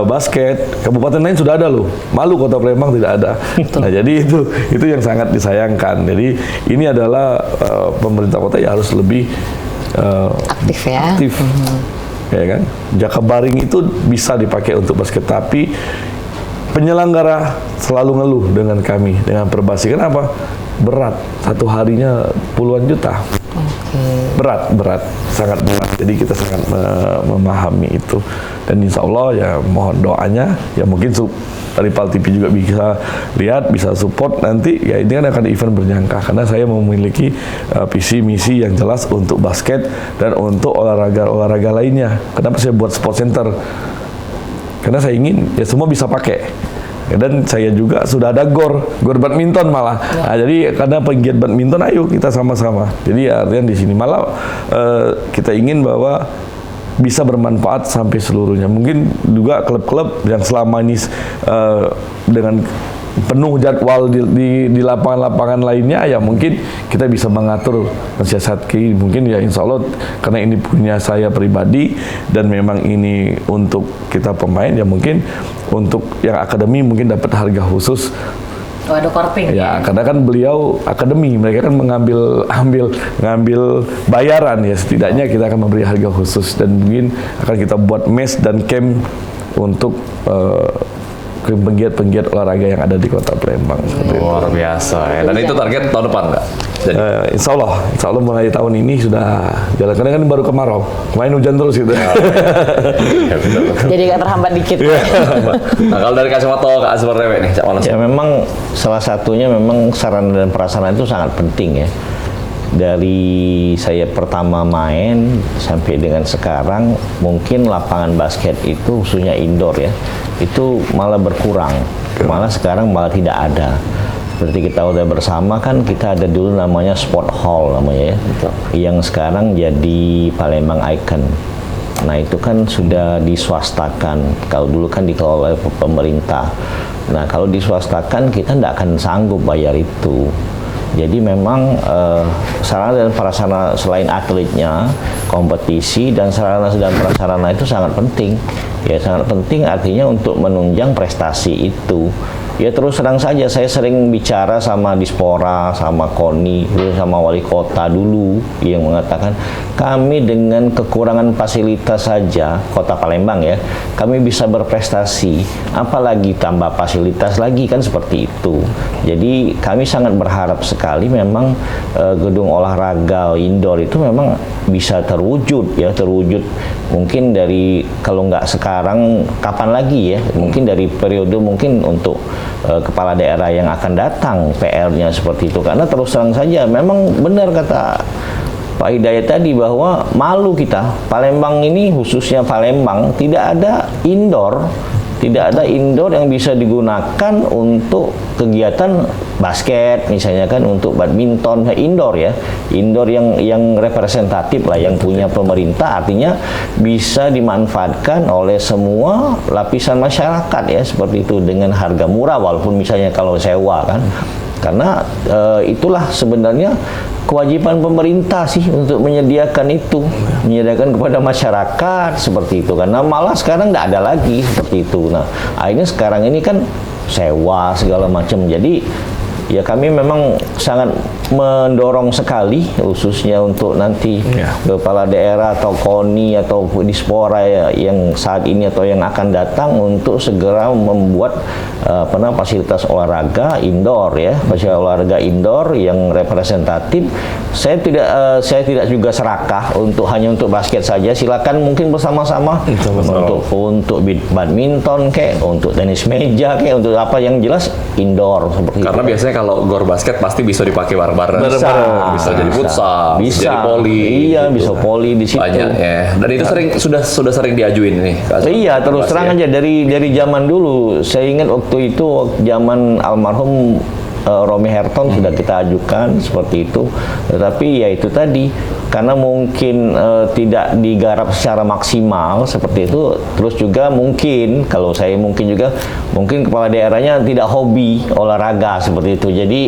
S4: basket, kabupaten lain sudah ada loh. Malu Kota Palembang tidak ada. Nah, jadi itu yang sangat disayangkan. Jadi ini adalah pemerintah kota yang harus lebih aktif ya. Ya kan? Jakabaring itu bisa dipakai untuk basket, tapi penyelenggara selalu ngeluh dengan kami, dengan Perbasi. Kenapa? Berat, satu harinya puluhan juta. Berat, sangat berat. Jadi kita sangat memahami itu, dan insya Allah ya mohon doanya, ya mungkin dari PAL TV juga bisa lihat, bisa support nanti. Ya ini kan akan event berjangka, karena saya memiliki visi misi yang jelas untuk basket dan untuk olahraga lainnya. Kenapa saya buat sport center? Karena saya ingin ya semua bisa pakai. Dan saya juga sudah ada GOR badminton malah. Nah, jadi karena penggiat badminton, ayo kita sama-sama. Jadi artinya di sini malah kita ingin bahwa bisa bermanfaat sampai seluruhnya. Mungkin juga klub-klub yang selama ini dengan penuh jadwal di lapangan-lapangan lainnya, ya mungkin kita bisa mengatur, mensiasati. Mungkin ya insya Allah, karena ini punya saya pribadi dan memang ini untuk kita pemain, ya mungkin untuk yang akademi mungkin dapat harga khusus.
S3: Ada korting
S4: ya, karena kan beliau akademi, mereka kan ngambil bayaran, ya setidaknya kita akan memberi harga khusus, dan mungkin akan kita buat mes dan camp untuk penggiat olahraga yang ada di Kota Palembang.
S2: Luar biasa ya. Dan itu target tahun depan nggak?
S4: Insya Allah mulai tahun ini sudah jalan. Karena kan baru kemarau, kemarin hujan terus gitu.
S3: Jadi agak terhambat dikit.
S2: Nah, kalau dari kacamata Kak Azwar Dewe nih, Cak Wallace.
S5: Ya memang salah satunya memang sarana dan prasarana itu sangat penting ya. Dari saya pertama main sampai dengan sekarang, mungkin lapangan basket itu khususnya indoor ya, itu malah berkurang, malah sekarang malah tidak ada. Seperti kita udah bersama kan, kita ada dulu namanya sport hall namanya ya, yang sekarang jadi Palembang Icon. Nah itu kan sudah diswastakan, kalau dulu kan dikelola oleh pemerintah. Nah kalau diswastakan kita tidak akan sanggup bayar itu. Jadi memang sarana dan prasarana selain atletnya, kompetisi dan sarana dan prasarana itu sangat penting. Ya sangat penting artinya untuk menunjang prestasi itu. Ya terus terang saja, saya sering bicara sama Dispora, sama KONI, sama wali kota dulu yang mengatakan kami dengan kekurangan fasilitas saja, Kota Palembang ya, kami bisa berprestasi, apalagi tambah fasilitas lagi, kan seperti itu. Jadi kami sangat berharap sekali memang gedung olahraga indoor itu memang bisa terwujud ya, terwujud mungkin dari, kalau nggak sekarang kapan lagi ya, mungkin dari periode mungkin untuk kepala daerah yang akan datang, PR-nya seperti itu. Karena terus terang saja memang benar kata Pak Hidayat tadi bahwa malu kita, Palembang ini khususnya Palembang tidak ada indoor yang bisa digunakan untuk kegiatan basket misalnya kan, untuk badminton indoor ya, indoor yang representatif lah, yang punya pemerintah, artinya bisa dimanfaatkan oleh semua lapisan masyarakat ya, seperti itu, dengan harga murah walaupun misalnya kalau sewa kan. Karena itulah sebenarnya kewajiban pemerintah sih untuk menyediakan itu, menyediakan kepada masyarakat seperti itu. Karena malah sekarang nggak ada lagi seperti itu. Nah, akhirnya sekarang ini kan sewa segala macam. Jadi ya kami memang sangat mendorong sekali, khususnya untuk nanti kepala daerah atau KONI atau Dispora ya, yang saat ini atau yang akan datang, untuk segera membuat fasilitas olahraga indoor ya, fasilitas olahraga indoor yang representatif. Saya tidak juga serakah hanya untuk basket saja. Silakan mungkin bersama-sama untuk badminton kayak, untuk tenis meja kayak, untuk apa yang jelas indoor seperti
S2: Karena
S5: itu.
S2: biasanya kalau gor basket pasti bisa dipakai bareng-bareng. Bisa jadi futsal,
S5: bisa
S2: jadi poli.
S5: Iya,
S2: gitu
S5: bisa
S2: kan.
S5: poli di situ.
S2: Banyak ya. Dan itu sudah sering diajuin nih.
S5: Iya, terus terang aja dari zaman dulu. Saya ingat waktu itu zaman almarhum Romy Herton sudah kita ajukan seperti itu. Tetapi ya itu tadi, karena mungkin tidak digarap secara maksimal seperti itu. Terus juga mungkin, kalau saya mungkin kepala daerahnya tidak hobi olahraga seperti itu. Jadi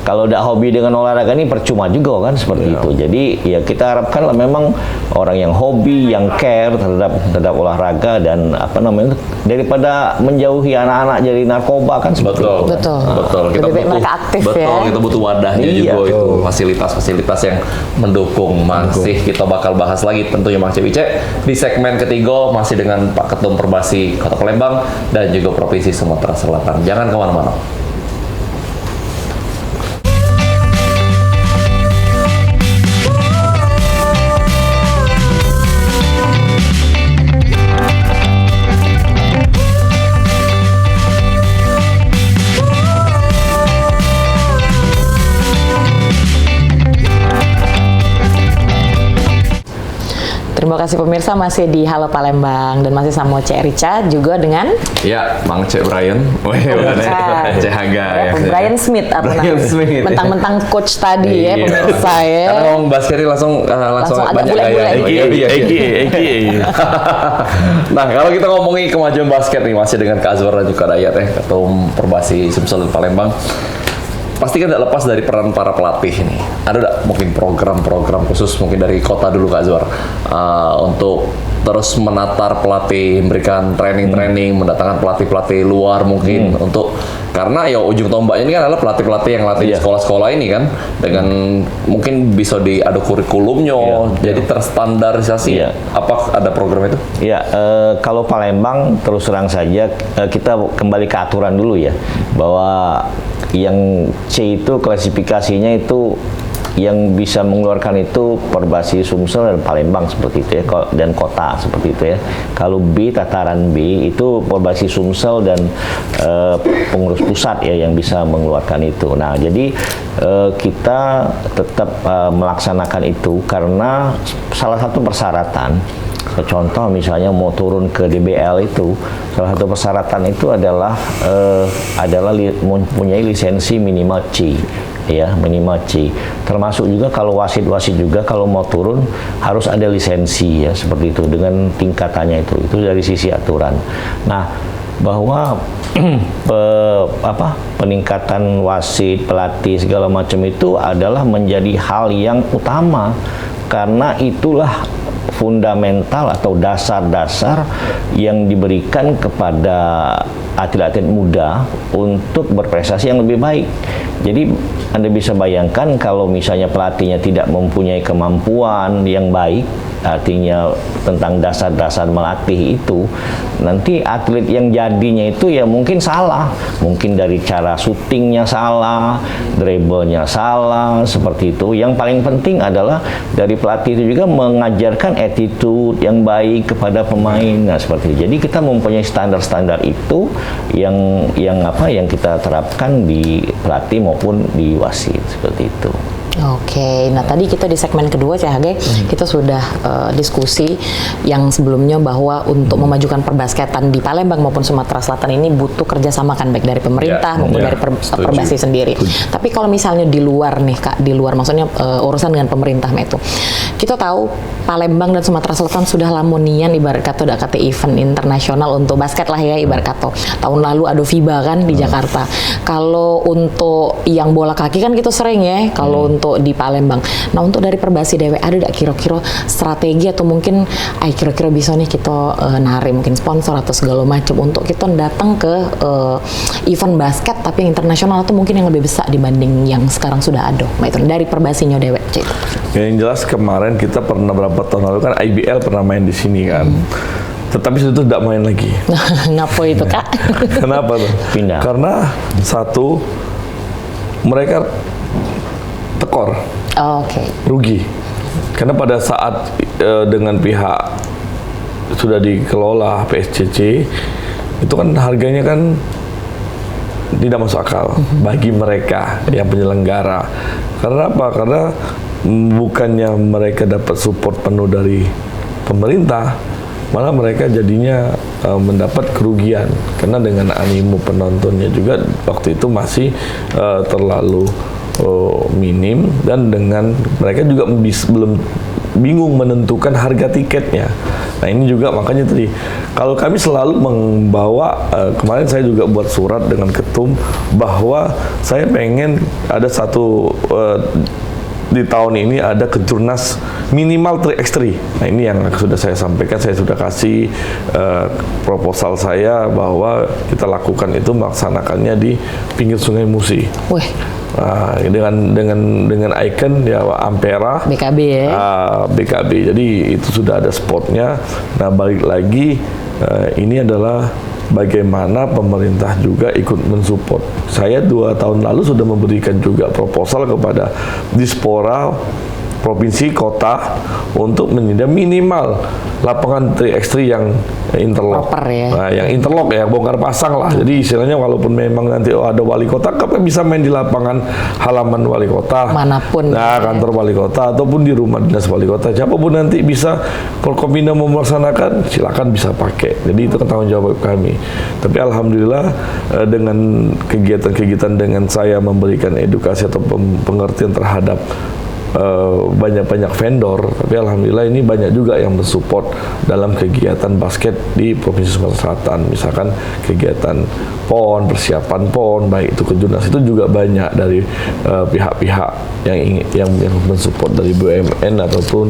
S5: kalau tidak hobi dengan olahraga ini percuma juga kan seperti itu. Jadi ya kita harapkan lah memang orang yang hobi, yang care terhadap olahraga, dan daripada menjauhi anak-anak dari narkoba kan seperti itu.
S2: Betul. Kita
S3: Lebih baik
S2: butuh,
S3: mereka aktif
S2: kita butuh wadahnya juga itu, fasilitas-fasilitas yang mendukung. Masih kita bakal bahas lagi tentunya Mang Cepice di segmen ketiga, masih dengan Pak Ketum Perbasi Kota Palembang dan juga Provinsi Sumatera Selatan. Jangan kemana-mana.
S3: Terima kasih pemirsa, masih di Halo Palembang dan masih sama Cek Rica, juga dengan
S2: Ya, Mang Cek Brian. Cek Haga ya.
S3: Brian Smith apa
S2: Brian
S3: namanya?
S2: Smith.
S3: Mentang-mentang coach tadi ya
S2: Iya.
S3: pemirsa ya.
S2: Karena ngomong basket ini langsung
S3: agak
S2: banyak
S3: bule-bule.
S2: gaya. Nah, kalau kita ngomongin kemajuan basket nih, masih dengan Kak Azwar dan juga Dayat ya, Ketum Perbasi Sumsel dan Palembang. Pasti kan tidak lepas dari peran para pelatih ini. Ada nggak mungkin program-program khusus mungkin dari kota dulu Kak Azwar, untuk terus menatar pelatih, memberikan training-training, mendatangkan pelatih-pelatih luar mungkin untuk, karena ya ujung tombaknya ini kan adalah pelatih-pelatih yang latih di sekolah-sekolah ini kan, dengan mungkin bisa ada kurikulumnya, jadi terstandarisasi. Apa ada program itu?
S5: Ya, kalau Palembang terus terang saja kita kembali ke aturan dulu ya, bahwa yang C itu klasifikasinya itu yang bisa mengeluarkan itu Perbasi Sumsel dan Palembang seperti itu ya, dan kota seperti itu ya. Kalau B, tataran B itu Perbasi Sumsel dan pengurus pusat ya yang bisa mengeluarkan itu. Nah, jadi kita tetap melaksanakan itu karena salah satu persyaratan. Contoh misalnya mau turun ke DBL itu, salah satu persyaratan itu adalah mempunyai lisensi minimal C, ya, minimal C. Termasuk juga kalau wasit juga kalau mau turun harus ada lisensi ya, seperti itu dengan tingkatannya itu dari sisi aturan. Nah, bahwa peningkatan wasit, pelatih segala macam itu adalah menjadi hal yang utama, karena itulah fundamental atau dasar-dasar yang diberikan kepada atlet-atlet muda untuk berprestasi yang lebih baik. Jadi Anda bisa bayangkan kalau misalnya pelatihnya tidak mempunyai kemampuan yang baik, artinya tentang dasar-dasar melatih itu, nanti atlet yang jadinya itu ya mungkin salah, mungkin dari cara syutingnya salah, dribblenya salah, seperti itu. Yang paling penting adalah dari pelatih itu juga mengajarkan attitude yang baik kepada pemain. Nah, seperti itu. Jadi kita mempunyai standar-standar itu yang kita terapkan di pelatih maupun di wasit, seperti itu.
S3: Oke, nah tadi kita di segmen kedua CHG kita sudah diskusi yang sebelumnya bahwa untuk memajukan perbasketan di Palembang maupun Sumatera Selatan ini butuh kerjasama kan baik dari pemerintah maupun dari Perbasi sendiri. Tapi kalau misalnya di luar nih Kak, di luar maksudnya urusan dengan pemerintah itu, kita tahu Palembang dan Sumatera Selatan sudah lamonian ibarat kata udah kata event internasional untuk basket lah ya ibarat kata. Tahun lalu ada FIBA kan di Jakarta. Kalau untuk yang bola kaki kan kita sering ya. Kalau untuk di Palembang. Nah untuk dari Perbasi Dewe ada nggak kira-kira strategi atau mungkin kira-kira bisa nih kita narik mungkin sponsor atau segala macam untuk kita datang ke event basket tapi yang internasional atau mungkin yang lebih besar dibanding yang sekarang sudah ada. Nah itu dari Perbasinya Dewe.
S4: Yang jelas kemarin kita pernah berapa tahun lalu kan IBL pernah main di sini kan. Tetapi itu tidak main lagi.
S3: Ngapa itu Kak?
S4: Kenapa tuh?
S5: Pindah.
S4: Karena satu mereka tekor, rugi. Karena pada saat dengan pihak sudah dikelola PSCC, itu kan harganya kan tidak masuk akal bagi mereka yang penyelenggara. Karena apa? Karena bukannya mereka dapat support penuh dari pemerintah, malah mereka jadinya mendapat kerugian. Karena dengan animo penontonnya juga waktu itu masih terlalu minim dan dengan mereka juga belum bingung menentukan harga tiketnya. Nah ini juga makanya tadi kalau kami selalu membawa kemarin saya juga buat surat dengan ketum bahwa saya pengen ada satu di tahun ini ada kejurnas minimal 3x3. Nah ini yang sudah saya sampaikan, saya sudah kasih proposal saya bahwa kita lakukan itu melaksanakannya di pinggir Sungai Musi. Dengan ikon ya Ampera
S3: BKB ya.
S4: BKB. Jadi itu sudah ada spotnya. Nah balik lagi ini adalah bagaimana pemerintah juga ikut mensupport. Saya 2 tahun lalu sudah memberikan juga proposal kepada Dispora provinsi kota untuk menyediakan minimal lapangan 3x3 yang interlock.
S3: Proper ya.
S4: Nah, yang interlock ya, bongkar pasang lah. Jadi istilahnya walaupun memang nanti ada wali kota, kapan bisa main di lapangan halaman wali kota.
S3: Manapun.
S4: Nah, kantor wali kota ataupun di rumah dinas wali kota. Siapapun nanti bisa Forkopimda mau melaksanakan, silakan bisa pakai. Jadi itu tanggung jawab kami. Tapi alhamdulillah dengan kegiatan-kegiatan dengan saya memberikan edukasi atau pengertian terhadap banyak-banyak vendor, tapi alhamdulillah ini banyak juga yang mensupport dalam kegiatan basket di Provinsi Sumatera Selatan. Misalkan kegiatan PON, persiapan PON, baik itu kejurnas itu juga banyak dari pihak-pihak yang mensupport dari BUMN ataupun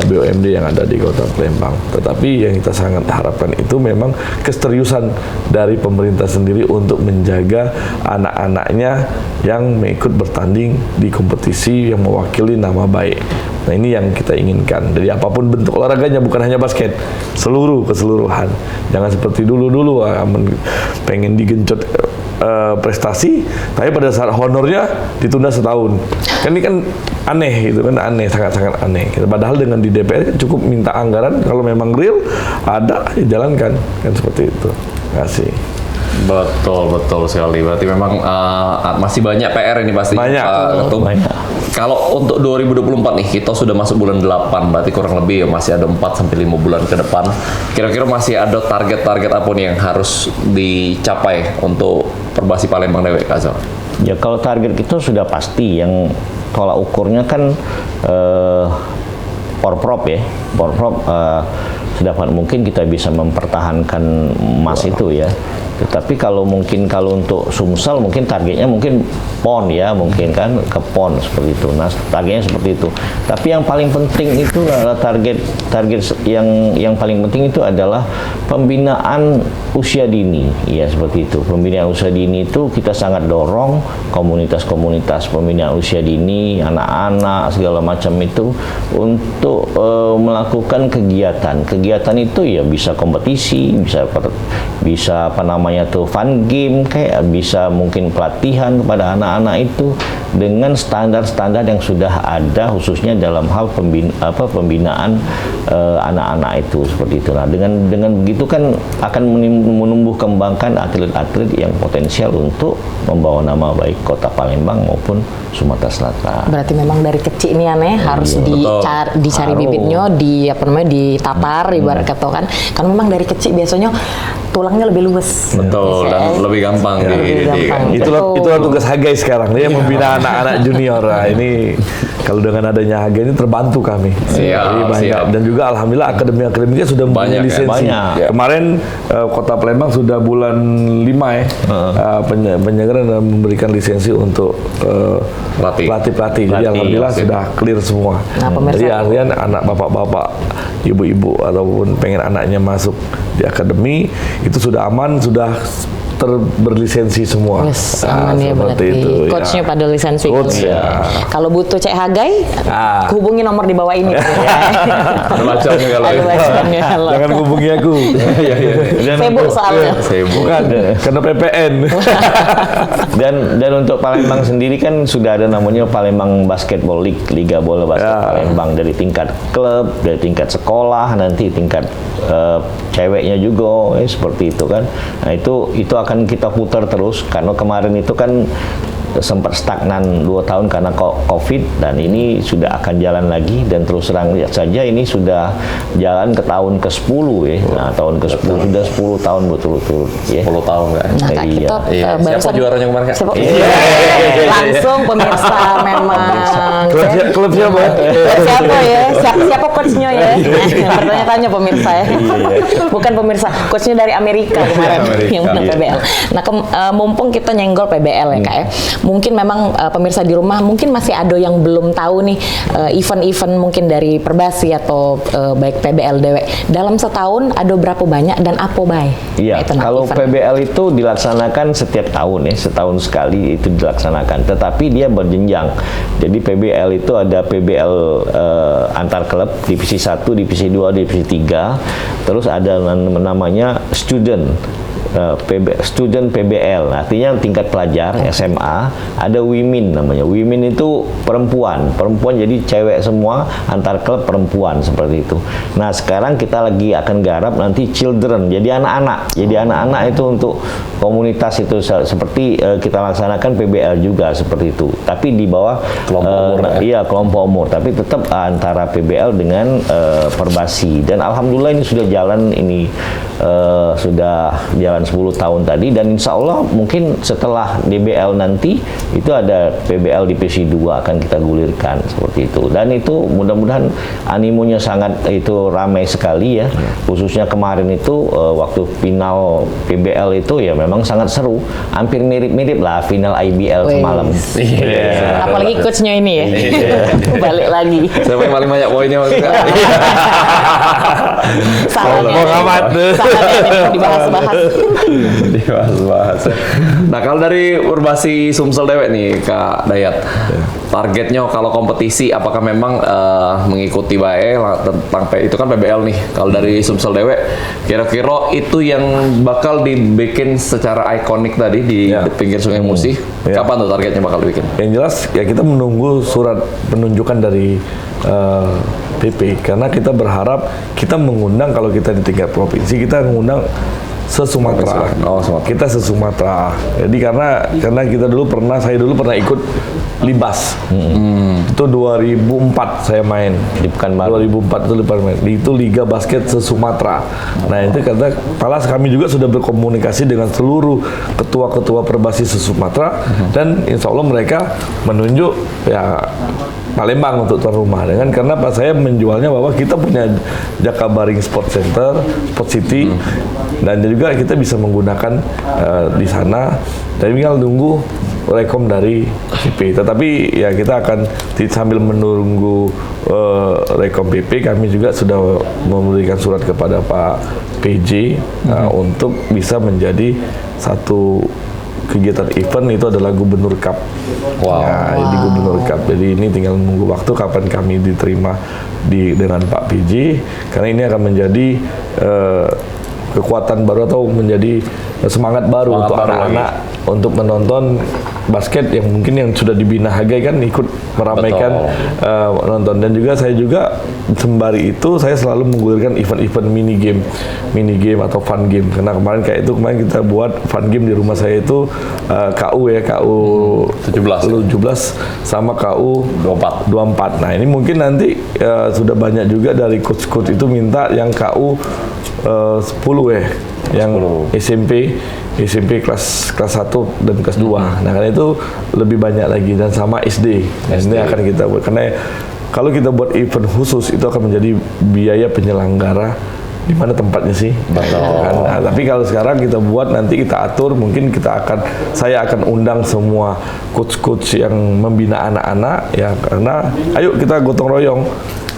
S4: BUMD yang ada di Kota Palembang. Tetapi yang kita sangat harapkan itu memang keseriusan dari pemerintah sendiri untuk menjaga anak-anaknya yang mengikut bertanding di kompetisi yang mewakili nama baik. Nah ini yang kita inginkan. Jadi apapun bentuk olahraganya, bukan hanya basket, keseluruhan. Jangan seperti dulu pengen digenjot prestasi, tapi pada saat honornya ditunda setahun. Kan ini kan aneh gitu kan, sangat-sangat aneh. Padahal dengan di DPR cukup minta anggaran, kalau memang real ada, jalankan kan seperti itu. Terima kasih.
S2: Betul sekali. Berarti memang masih banyak PR ini pasti.
S4: Banyak.
S2: Kalau untuk 2024 nih, kita sudah masuk bulan 8, berarti kurang lebih ya masih ada 4-5 bulan ke depan. Kira-kira masih ada target-target apa nih yang harus dicapai untuk Perbasi Palembang Dewe, Kak Azhar?
S5: Ya kalau target kita sudah pasti, yang tolak ukurnya kan Porprov ya. Porprov sedapat mungkin kita bisa mempertahankan emas itu ya. Tetapi kalau untuk Sumsel mungkin targetnya mungkin PON ya, mungkin kan ke PON seperti itu. Nah, targetnya seperti itu. Tapi yang paling penting itu adalah target yang paling penting itu adalah pembinaan usia dini. Ya, seperti itu. Pembinaan usia dini itu kita sangat dorong komunitas-komunitas pembinaan usia dini, anak-anak segala macam itu untuk melakukan kegiatan kegiatan itu ya bisa kompetisi, bisa apa namanya tuh fun game, kayak bisa mungkin pelatihan kepada anak-anak itu dengan standar-standar yang sudah ada khususnya dalam hal pembinaan anak-anak itu seperti itu. Nah, dengan begitu kan akan menumbuh kembangkan atlet-atlet yang potensial untuk membawa nama baik Kota Palembang maupun Sumatera Selatan.
S3: Berarti memang dari kecil ini aneh harus dicari bibitnya, ditatar ibarat kata kan. Karena memang dari kecil biasanya tulangnya lebih luwes.
S2: Betul, dan lebih gampang
S4: Itulah tugas Hagai sekarang, dia membina anak-anak junior. Nah, ini kalau dengan adanya Hagai ini terbantu kami.
S2: Siap.
S4: Dan juga alhamdulillah akademi-akademinya sudah mempunyai lisensi. Kemarin Kota Palembang sudah bulan 5 penyelenggaraan dan memberikan lisensi untuk pelatih-pelatih. Jadi alhamdulillah sudah clear semua. Jadi artinya anak bapak-bapak, ibu-ibu ataupun pengen anaknya masuk di akademi itu sudah aman, sudah berlisensi semua.
S3: Yes, aman ya berarti.
S4: Itu,
S3: coachnya pada lisensi. Kalau butuh Cek Hagai, hubungi nomor di bawah ini.
S2: Ada baconya kalau.
S4: Jangan hubungi aku.
S3: Sibuk soalnya.
S4: Bukan, karena PPN.
S5: Dan untuk Palembang sendiri kan sudah ada namanya Palembang Basketball League, Liga Bola Basket Palembang, dari tingkat klub, dari tingkat sekolah, nanti tingkat ceweknya juga, seperti itu kan. Nah itu akan kita putar terus, karena kemarin itu kan sempat stagnan 2 tahun karena COVID, dan ini sudah akan jalan lagi, dan terus terang lihat saja ini sudah jalan ke tahun ke-10 ya. Nah, tahun ke-10 sudah 10 tahun berturut-turut ya.
S2: 10 tahun kan.
S3: Nah, Kak Kito,
S2: Siapa juaranya kemarin, Kak?
S3: Langsung pemirsa memang.
S4: Klub siapa?
S3: Siapa ya? Siapa coachnya ya? Bertanya-tanya pemirsa ya. Bukan pemirsa, coachnya dari Amerika kemarin yang menang PBL. Nah, mumpung kita nyenggol PBL ya Kak ya. Mungkin memang pemirsa di rumah mungkin masih ada yang belum tahu nih event-event mungkin dari Perbasi atau baik PBL Dewe. Dalam setahun ada berapa banyak dan apa baik?
S5: Iya, kalau event. PBL itu dilaksanakan setiap tahun ya, setahun sekali itu dilaksanakan. Tetapi dia berjenjang. Jadi PBL itu ada PBL antar klub, divisi 1, divisi 2, divisi 3. Terus ada namanya student PBL, artinya tingkat pelajar SMA. Ada women namanya. Women itu perempuan jadi cewek semua, antar klub perempuan seperti itu. Nah sekarang kita lagi akan garap nanti children, jadi anak-anak. Jadi anak-anak itu untuk komunitas itu seperti kita laksanakan PBL juga seperti itu. Tapi di bawah kelompok umur. Iya, kelompok umur. Tapi tetap antara PBL dengan Perbasi. Dan alhamdulillah ini sudah jalan sudah jalan 10 tahun tadi, dan insya Allah mungkin setelah DBL nanti itu ada PBL divisi 2 akan kita gulirkan seperti itu. Dan itu mudah-mudahan animonya sangat itu ramai sekali ya. Khususnya kemarin itu waktu final PBL itu ya memang sangat seru, hampir mirip-mirip lah final IBL semalam.
S3: Apalagi coachnya ini ya. Balik lagi.
S2: Siapa yang paling banyak poinnya maksudnya? Dibahas-bahas. Nah kalau dari Perbasi Sumsel Dewe nih Kak Dayat, targetnya kalau kompetisi apakah memang mengikuti bae tentang itu kan PBL nih. Kalau dari Sumsel Dewe, kira-kira itu yang bakal dibikin secara ikonik tadi di pinggir Sungai Musi. Kapan tuh targetnya bakal dibikin?
S4: Yang jelas ya kita menunggu surat penunjukan dari PP, karena kita berharap kita mengundang, kalau kita di tingkat provinsi kita mengundang se-Sumatera. Kita se-Sumatera. Jadi karena saya dulu pernah ikut Libas. Itu 2004 saya main. Di Pekanbaru. 2004 itu main. Itu Liga Basket se-Sumatera. Nah, itu kata malah kami juga sudah berkomunikasi dengan seluruh ketua-ketua Perbasi se-Sumatera, dan insya Allah mereka menunjuk ya Palembang untuk tuan rumah, dengan karena Pak saya menjualnya bahwa kita punya Jakabaring Sport Center, Sport City, dan juga kita bisa menggunakan di sana. Dan tinggal nunggu rekom dari PP. Tetapi ya kita akan sambil menunggu rekom PP, kami juga sudah memberikan surat kepada Pak PJ untuk bisa menjadi satu kegiatan event itu adalah Gubernur Cup. Jadi Gubernur Cup. Jadi ini tinggal menunggu waktu kapan kami diterima dengan Pak PJ, karena ini akan menjadi kekuatan baru atau menjadi semangat baru untuk anak-anak untuk menonton basket yang mungkin yang sudah dibina Hagai kan ikut meramaikan menonton. Dan juga saya juga sembari itu saya selalu menggulirkan event-event mini game atau fun game, karena kemarin kita buat fun game di rumah saya itu KU 17 sama KU 24. Nah ini mungkin nanti sudah banyak juga dari coach-coach itu minta yang KU 10 yang SMP kelas 1 dan kelas 2. Nah, karena itu lebih banyak lagi, dan sama SD. Nah, ini akan kita buat, karena kalau kita buat event khusus itu akan menjadi biaya penyelenggara di mana tempatnya sih. Kan? Nah, tapi kalau sekarang kita buat, nanti kita atur, mungkin saya akan undang semua coach-coach yang membina anak-anak ya, karena ayo kita gotong royong.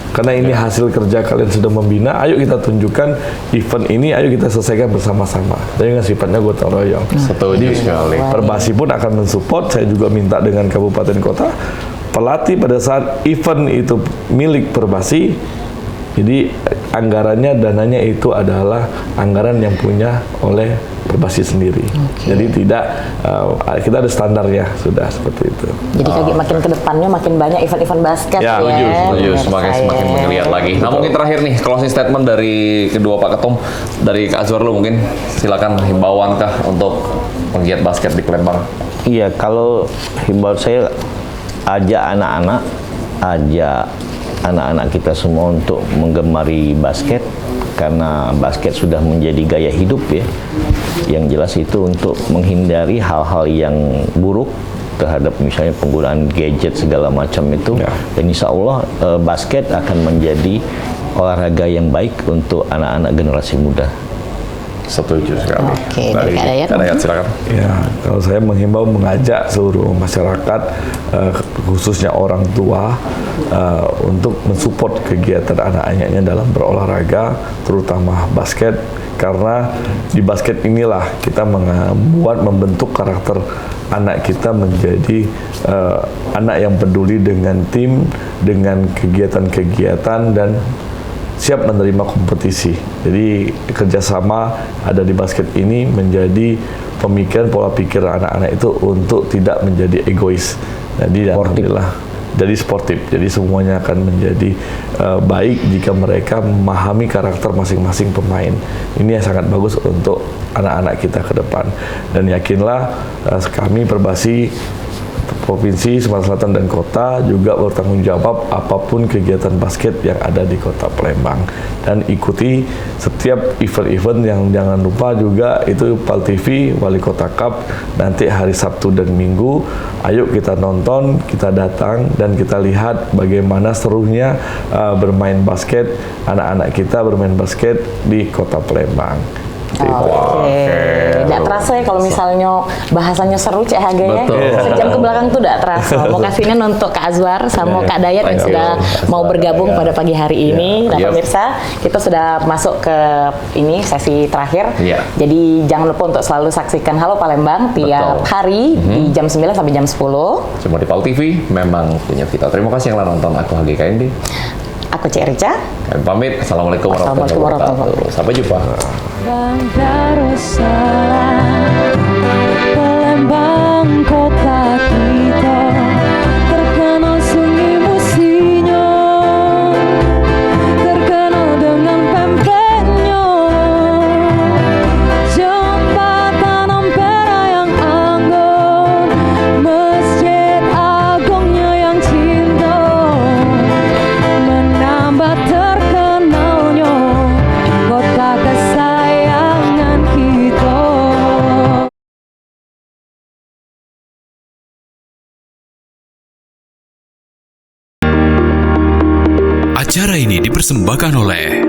S4: Karena ini hasil kerja kalian sudah membina, ayo kita tunjukkan event ini, ayo kita selesaikan bersama-sama. Dengan sifatnya gotong royong.
S2: Setuju sekali.
S4: Perbasi pun akan mensupport. Saya juga minta dengan kabupaten kota, pelatih pada saat event itu milik Perbasi, jadi anggarannya, dananya itu adalah anggaran yang punya oleh Perbasi sendiri. Jadi tidak kita ada standarnya, sudah seperti itu.
S3: Jadi makin ke depannya makin banyak event-event basket ya.
S2: Setuju. Semakin menggeliat lagi. Nah, mungkin terakhir nih closing statement dari kedua Pak Ketum, dari Kak Azwar lu mungkin silakan, himbauan kah untuk penggiat basket di Palembang?
S5: Iya, kalau himbauan saya ajak anak-anak kita semua untuk menggemari basket, karena basket sudah menjadi gaya hidup ya. Yang jelas itu untuk menghindari hal-hal yang buruk terhadap misalnya penggunaan gadget segala macam itu. Dan insya Allah basket akan menjadi olahraga yang baik untuk anak-anak generasi muda.
S2: Setuju sekali.
S3: Dari Kak Dayat
S2: silakan.
S4: Ya, kalau saya mengajak seluruh masyarakat, khususnya orang tua, untuk mensupport kegiatan anak-anaknya dalam berolahraga, terutama basket, karena di basket inilah kita membentuk karakter anak kita menjadi anak yang peduli dengan tim, dengan kegiatan-kegiatan, dan siap menerima kompetisi. Jadi kerjasama ada di basket ini menjadi pemikiran, pola pikir anak-anak itu untuk tidak menjadi egois. Jadi alhamdulillah jadi sportif. Jadi semuanya akan menjadi baik jika mereka memahami karakter masing-masing pemain. Ini yang sangat bagus untuk anak-anak kita ke depan. Dan yakinlah kami Perbasi Provinsi Sumatera Selatan dan Kota juga bertanggung jawab apapun kegiatan basket yang ada di Kota Palembang, dan ikuti setiap event-event yang jangan lupa juga itu PAL TV Wali Kota Cup nanti hari Sabtu dan Minggu. Ayo kita nonton, kita datang, dan kita lihat bagaimana serunya bermain basket, anak-anak kita bermain basket di Kota Palembang.
S3: Tidak terasa ya kalau misalnya bahasanya seru Cek Haga ya. Sejam ke belakang tuh tidak terasa. Mau kasihnya untuk Kak Azwar sama Kak Dayat yang sudah mau bergabung pada pagi hari ini. Nah pemirsa, kita sudah masuk ke ini sesi terakhir. Jadi jangan lupa untuk selalu saksikan Halo Palembang tiap hari di jam 9 sampai jam 10.
S2: Cuma di PAL TV, memang punya kita. Terima kasih yang telah nonton. Aku Haga KND.
S3: Aku Cek Rica.
S2: Kami pamit. Assalamualaikum warahmatullahi wabarakatuh. Sampai jumpa.
S6: Bang Darussalam, Palembang kota kita, terkenal sunyi musinya, terkenal dengan pempeknya, jembatan Ampera yang anggun, masjid agungnya yang cinta, menambah terkenalnya kota kesayangan kita.
S1: Acara ini dipersembahkan oleh